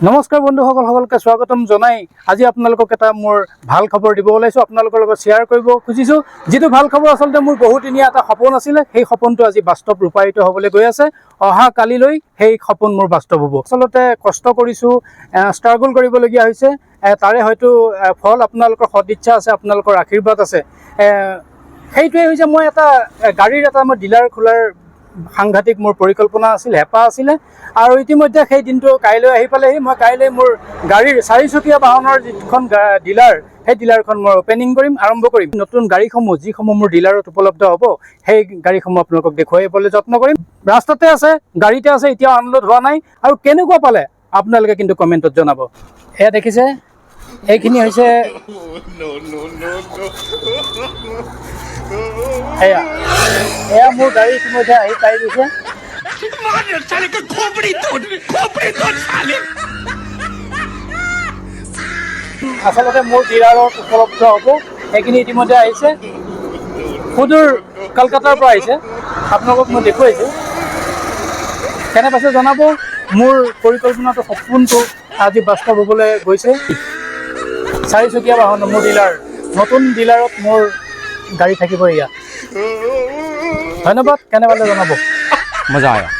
নমস্কাৰ বন্ধুসকল সকলকে স্বাগতম জনাই আজি আপোনালোকক এটা মোৰ ভাল খবৰ দিব ওলাইছো আপোনালোকৰ লগত শেয়াৰ কৰিব খুজিছো যেটো ভাল খবৰ আসলতে মোৰ বহুদিনীয়া এটা সপোন আছিল সেই সপোনটো আজি বাস্তৱ ৰূপায়িত হ'বলৈ গৈ আছে অহা কালিলৈ সেই সপোন মোৰ বাস্তৱ হ'ব আসলতে কষ্ট কৰিছো ষ্ট্ৰাগল কৰিবলগীয়া হৈছে তাৰে হয়তো ফল আপোনালোকৰ সদিচ্ছা আছে আপোনালোকৰ আশীৰ্বাদ আছে সেইটোৱে হৈছে মই এটা গাড়ীৰ এটা মই ডিলাৰ খোলাৰ সাংঘাতিক মোৰ পৰিকল্পনা আছিল হেপা আছিল আৰু ইতিমধ্যে সেই দিনটো কাইলৈ আহি পালেহি মই কাইলৈ মোৰ গাড়ীৰ চাৰিচকীয়া বাহনৰ যিখন ডিলাৰ সেই ডিলাৰখন মই ওপেনিং কৰিম আৰম্ভ কৰিম নতুন গাড়ীসমূহ যিসমূহ মোৰ ডিলাৰত উপলব্ধ হ'ব সেই গাড়ীসমূহ আপোনালোকক দেখুৱাবলৈ যত্ন কৰিম ৰাস্তাতে আছে গাড়ীতে আছে এতিয়া আনলোড হোৱা নাই আৰু কেনেকুৱা পালে আপোনালোকে কিন্তু কমেণ্টত জনাব এয়া দেখিছে এইখিনি হৈছে এয়া মোৰ গাড়ী ইতিমধ্যে আহি পাই গৈছে আচলতে মোৰ ডিলাৰত উপলব্ধ হ'ব সেইখিনি ইতিমধ্যে আহিছে সুদূৰ কলকাতাৰ পৰা আহিছে আপোনালোকক মই দেখুৱাইছোঁ কেনে পাইছে জনাব মোৰ পৰিকল্পনাটো সপোনটো আজি বাস্তৱ হ'বলৈ গৈছে চাৰিচকীয়া বাহন মোৰ ডিলাৰ নতুন ডিলাৰত মোৰ গাড়ী থাকিব ইয়াত ধন্যবাদ কেনে পালে জনাব मजा आया।